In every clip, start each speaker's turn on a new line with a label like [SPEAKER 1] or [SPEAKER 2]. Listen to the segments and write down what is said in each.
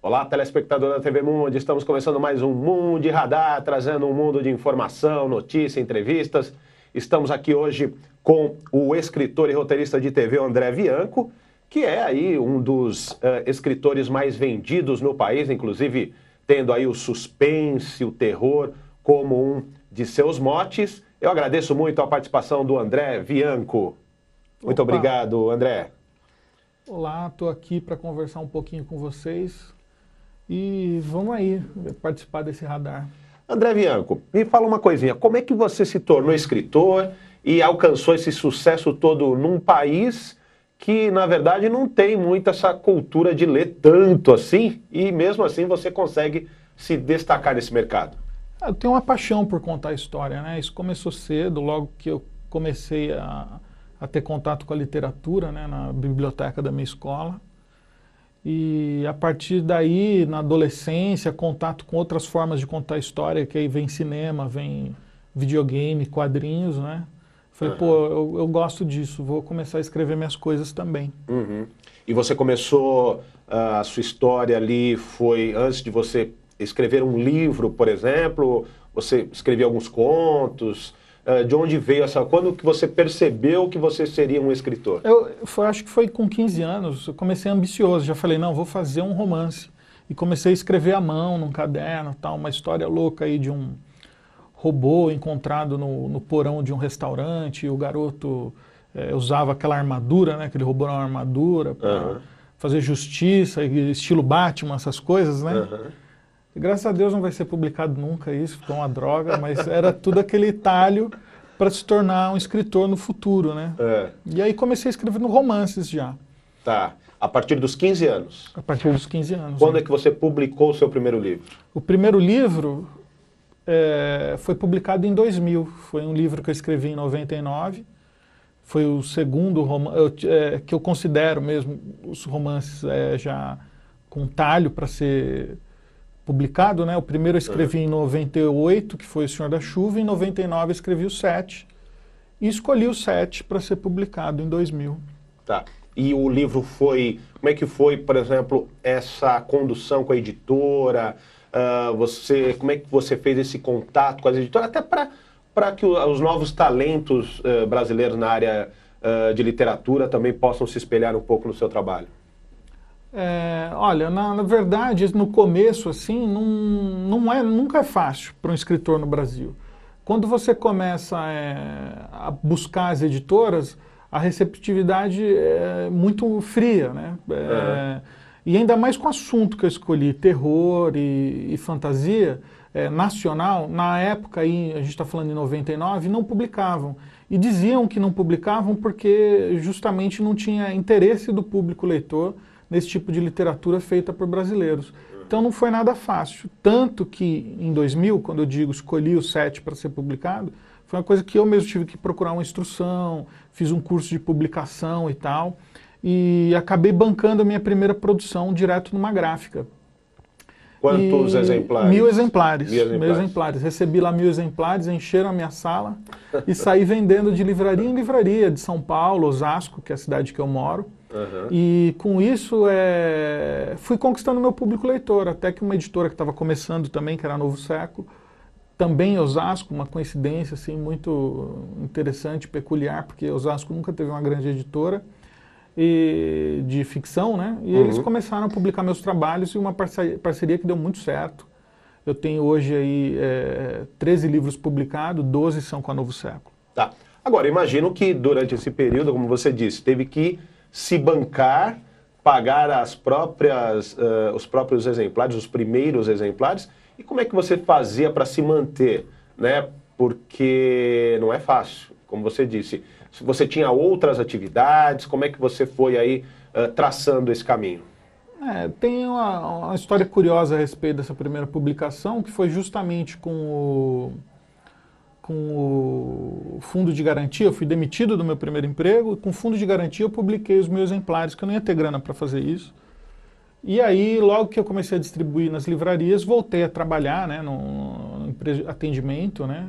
[SPEAKER 1] Olá, telespectador da TV Mundi, estamos começando mais um Mundi Radar, trazendo um mundo de informação, notícia, entrevistas. Estamos aqui hoje com o escritor e roteirista de TV, André Bianco, que é aí um dos escritores mais vendidos no país, inclusive tendo aí o suspense, o terror como um de seus motes. Eu agradeço muito a participação do André Bianco. Muito obrigado, André.
[SPEAKER 2] Olá, estou aqui para conversar um pouquinho com vocês e vamos aí participar desse radar.
[SPEAKER 1] André Bianco, me fala uma coisinha, como é que você se tornou escritor e alcançou esse sucesso todo num país que, na verdade, não tem muito essa cultura de ler tanto assim, e mesmo assim você consegue se destacar nesse mercado?
[SPEAKER 2] Eu tenho uma paixão por contar a história, né? Isso começou cedo, logo que eu comecei a ter contato com a literatura, né, na biblioteca da minha escola. E a partir daí, na adolescência, contato com outras formas de contar história, que aí vem cinema, vem videogame, quadrinhos, né? Falei, pô, eu gosto disso, vou começar a escrever minhas coisas também.
[SPEAKER 1] E você começou, a sua história ali foi antes de você escrever um livro, por exemplo, você escreveu alguns contos? De onde veio essa... Quando que você percebeu que você seria um escritor?
[SPEAKER 2] Acho que foi com 15 anos, eu comecei ambicioso, já falei, não, vou fazer um romance. E comecei a escrever à mão, num caderno, tal, uma história louca aí de um robô encontrado no porão de um restaurante, e o garoto usava aquela armadura, né, aquele robô era uma armadura, para fazer justiça, estilo Batman, essas coisas, né? E, graças a Deus não vai ser publicado nunca isso, ficou uma droga, mas era tudo aquele talho para se tornar um escritor no futuro, né? E aí comecei a escrever romances já.
[SPEAKER 1] Tá. A partir dos 15 anos?
[SPEAKER 2] A partir dos 15 anos.
[SPEAKER 1] Quando é que você publicou o seu primeiro livro?
[SPEAKER 2] O primeiro livro foi publicado em 2000. Foi um livro que eu escrevi em 99. Foi o segundo romance, que eu considero mesmo os romances já com talho para ser publicado, né? O primeiro eu escrevi em 98, que foi O Senhor da Chuva, e em 99 eu escrevi o 7, e escolhi o 7 para ser publicado em 2000.
[SPEAKER 1] Tá. E o livro foi... Como é que foi, por exemplo, essa condução com a editora? Como é que você fez esse contato com as editoras? Até para que os novos talentos brasileiros na área de literatura também possam se espelhar um pouco no seu trabalho.
[SPEAKER 2] Olha, na verdade, no começo, assim, nunca é fácil para um escritor no Brasil. Quando você começa a buscar as editoras, a receptividade é muito fria, né? E ainda mais com o assunto que eu escolhi, terror e fantasia nacional, na época, aí, a gente está falando em 99, não publicavam. E diziam que não publicavam porque justamente não tinha interesse do público leitor nesse tipo de literatura feita por brasileiros. Então não foi nada fácil. Tanto que em 2000, quando eu digo escolhi o 7 para ser publicado, foi uma coisa que eu mesmo tive que procurar uma instrução, fiz um curso de publicação e tal, e acabei bancando a minha primeira produção direto numa gráfica.
[SPEAKER 1] Quantos exemplares?
[SPEAKER 2] 1000 exemplares.
[SPEAKER 1] 1000 exemplares.
[SPEAKER 2] 1000 exemplares. Recebi lá 1000 exemplares, encheram a minha sala e saí vendendo de livraria em livraria, de São Paulo, Osasco, que é a cidade que eu moro. E com isso fui conquistando meu público leitor, até que uma editora que estava começando também, que era a Novo Século, também em Osasco, uma coincidência assim, muito interessante, peculiar, porque Osasco nunca teve uma grande editora de ficção, né? E eles começaram a publicar meus trabalhos e uma parceria que deu muito certo. Eu tenho hoje aí 13 livros publicados, 12 são com a Novo Século.
[SPEAKER 1] Tá. Agora, imagino que durante esse período, como você disse, teve que se bancar, pagar os próprios exemplares, os primeiros exemplares. E como é que você fazia para se manter, né? Porque não é fácil, como você disse. Se você tinha outras atividades, como é que você foi aí traçando esse caminho?
[SPEAKER 2] Tem uma história curiosa a respeito dessa primeira publicação, que foi justamente com o fundo de garantia. Eu fui demitido do meu primeiro emprego, e com o fundo de garantia eu publiquei os meus exemplares, que eu não ia ter grana para fazer isso. E aí, logo que eu comecei a distribuir nas livrarias, voltei a trabalhar, né, no atendimento, né.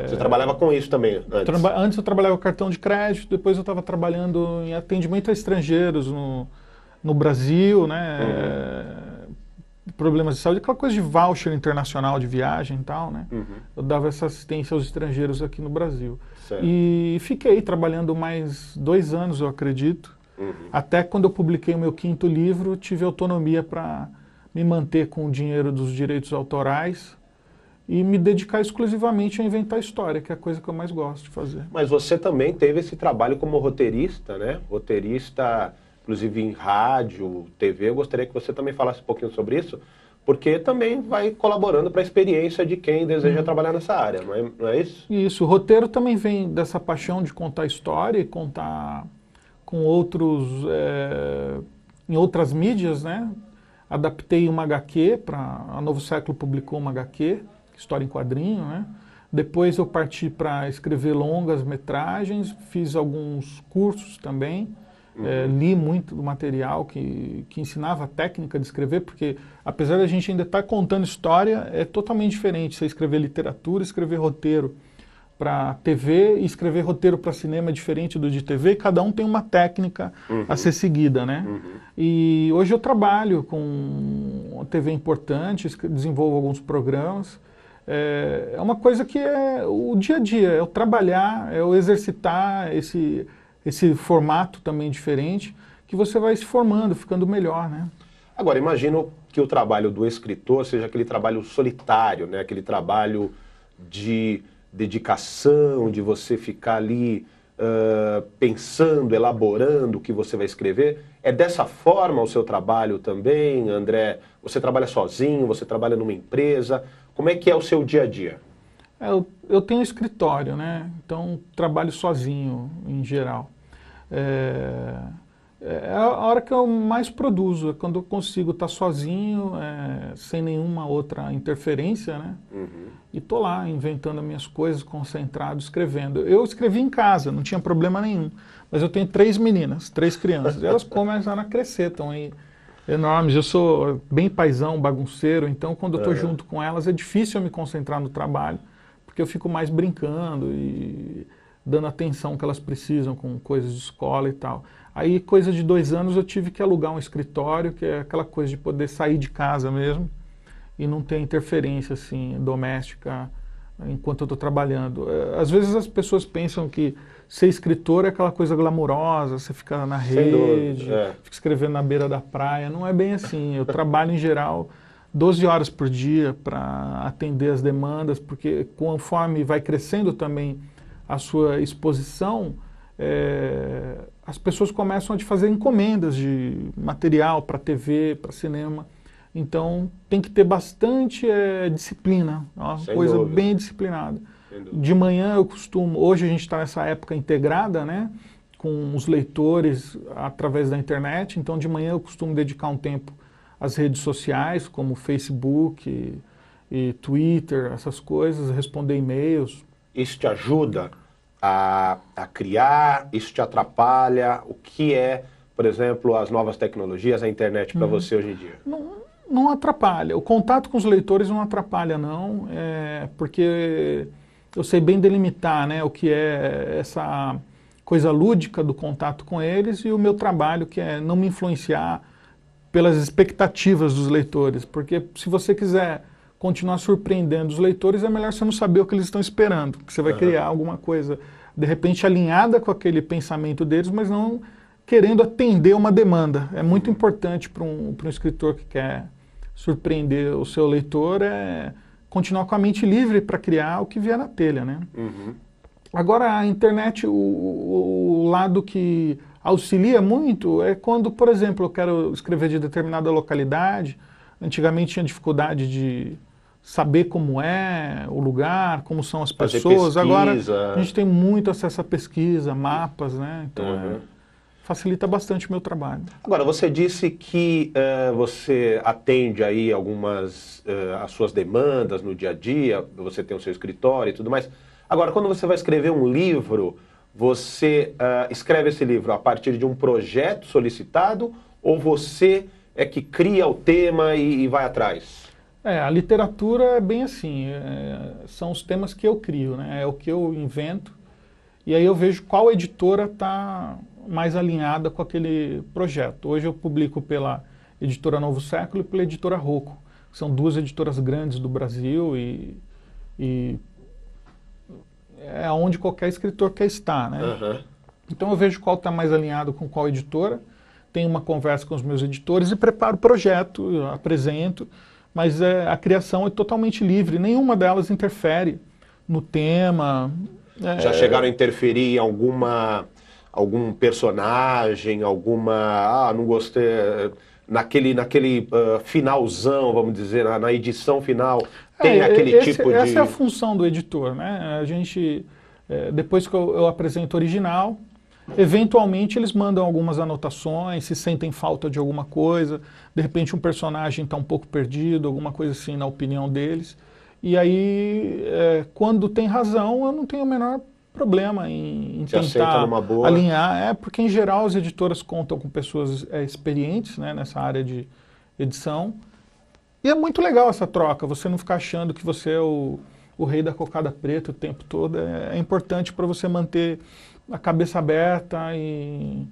[SPEAKER 1] Você trabalhava com isso também antes?
[SPEAKER 2] Antes eu trabalhava com cartão de crédito, depois eu estava trabalhando em atendimento a estrangeiros no Brasil, né? Problemas de saúde, aquela coisa de voucher internacional de viagem e tal, né? Eu dava essa assistência aos estrangeiros aqui no Brasil.
[SPEAKER 1] Certo.
[SPEAKER 2] E fiquei trabalhando mais 2 anos, eu acredito. Até quando eu publiquei o meu 5º livro, tive autonomia para me manter com o dinheiro dos direitos autorais e me dedicar exclusivamente a inventar história, que é a coisa que eu mais gosto de fazer.
[SPEAKER 1] Mas você também teve esse trabalho como roteirista, né? Roteirista, inclusive em rádio, TV. Eu gostaria que você também falasse um pouquinho sobre isso, porque também vai colaborando para a experiência de quem deseja trabalhar nessa área, não é isso?
[SPEAKER 2] Isso, o roteiro também vem dessa paixão de contar história e contar com outros, em outras mídias, né? Adaptei uma HQ, a Novo Século publicou uma HQ, História em Quadrinho, né? Depois eu parti para escrever longas metragens, fiz alguns cursos também, li muito do material que ensinava a técnica de escrever, porque apesar da gente ainda estar contando história, é totalmente diferente você escrever literatura, escrever roteiro para TV e escrever roteiro para cinema é diferente do de TV, cada um tem uma técnica a ser seguida, né? E hoje eu trabalho com a TV importante, desenvolvo alguns programas. É uma coisa que é o dia a dia, é o trabalhar, é o exercitar esse formato também diferente, que você vai se formando, ficando melhor, né?
[SPEAKER 1] Agora, imagino que o trabalho do escritor seja aquele trabalho solitário, né? Aquele trabalho de dedicação, de você ficar ali pensando, elaborando o que você vai escrever. É dessa forma o seu trabalho também, André? Você trabalha sozinho, você trabalha numa empresa? Como é que é o seu dia a dia?
[SPEAKER 2] Eu tenho escritório, né? Então trabalho sozinho em geral. É a hora que eu mais produzo, é quando eu consigo estar sozinho, sem nenhuma outra interferência, né? E tô lá inventando as minhas coisas, concentrado, escrevendo. Eu escrevi em casa, não tinha problema nenhum. Mas eu tenho 3 meninas, 3 crianças. Elas começaram a crescer, estão aí enormes. Eu sou bem paizão, bagunceiro, então quando eu estou junto com elas é difícil eu me concentrar no trabalho, porque eu fico mais brincando e dando atenção que elas precisam com coisas de escola e tal. Aí, coisa de 2 anos, eu tive que alugar um escritório, que é aquela coisa de poder sair de casa mesmo e não ter interferência assim, doméstica enquanto eu estou trabalhando. Às vezes as pessoas pensam que ser escritor é aquela coisa glamurosa, você fica na rede, fica escrevendo na beira da praia. Não é bem assim. Eu trabalho, em geral, 12 horas por dia para atender as demandas, porque conforme vai crescendo também a sua exposição, as pessoas começam a te fazer encomendas de material para TV, para cinema. Então tem que ter bastante disciplina, uma coisa bem disciplinada. De manhã eu costumo, hoje a gente está nessa época integrada, né, com os leitores através da internet, então de manhã eu costumo dedicar um tempo às redes sociais, como Facebook e Twitter, essas coisas, responder e-mails.
[SPEAKER 1] Isso te ajuda a criar? Isso te atrapalha? O que é, por exemplo, as novas tecnologias, a internet para você hoje em dia?
[SPEAKER 2] Não atrapalha. O contato com os leitores não atrapalha, não, porque eu sei bem delimitar, né, o que é essa coisa lúdica do contato com eles e o meu trabalho, que é não me influenciar pelas expectativas dos leitores, porque se você quiser continuar surpreendendo os leitores, é melhor você não saber o que eles estão esperando, que você vai criar alguma coisa, de repente, alinhada com aquele pensamento deles, mas não querendo atender uma demanda. É muito importante para um escritor que quer surpreender o seu leitor, continuar com a mente livre para criar o que vier na telha, né? Agora, a internet, o lado que auxilia muito é quando, por exemplo, eu quero escrever de determinada localidade. Antigamente tinha dificuldade de saber como é o lugar, como são as pessoas. Agora a gente tem muito acesso a pesquisa, mapas, né? Então facilita bastante o meu trabalho.
[SPEAKER 1] Agora, você disse que você atende aí algumas as suas demandas no dia a dia, você tem o seu escritório e tudo mais. Agora, quando você vai escrever um livro, você escreve esse livro a partir de um projeto solicitado ou você é que cria o tema e vai atrás?
[SPEAKER 2] A literatura é bem assim, são os temas que eu crio, né? É o que eu invento, e aí eu vejo qual editora está mais alinhada com aquele projeto. Hoje eu publico pela editora Novo Século e pela editora Rocco. São duas editoras grandes do Brasil e é onde qualquer escritor quer estar, né?
[SPEAKER 1] Uhum.
[SPEAKER 2] Então eu vejo qual está mais alinhado com qual editora, tenho uma conversa com os meus editores e preparo o projeto, eu apresento, mas a criação é totalmente livre, nenhuma delas interfere no tema.
[SPEAKER 1] Já chegaram a interferir em algum personagem, não gostei, naquele finalzão, vamos dizer, na edição final, tem aquele tipo de...
[SPEAKER 2] Essa é a função do editor, né? A gente, depois que eu apresento o original, eventualmente eles mandam algumas anotações, se sentem falta de alguma coisa, de repente um personagem está um pouco perdido, alguma coisa assim na opinião deles. E aí, quando tem razão, eu não tenho o menor problema em tentar alinhar. Porque em geral as editoras contam com pessoas experientes, né, nessa área de edição. E é muito legal essa troca, você não ficar achando que você é o rei da cocada preta o tempo todo. É importante para você manter a cabeça aberta e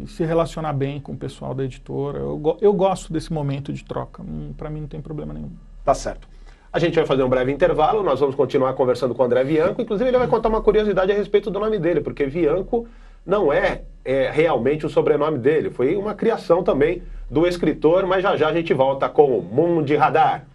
[SPEAKER 2] se relacionar bem com o pessoal da editora. Eu gosto desse momento de troca, para mim não tem problema nenhum.
[SPEAKER 1] Tá certo. A gente vai fazer um breve intervalo, nós vamos continuar conversando com o André Bianco, inclusive ele vai contar uma curiosidade a respeito do nome dele, porque Bianco não é realmente o sobrenome dele, foi uma criação também do escritor, mas já já a gente volta com o Mundo de Radar.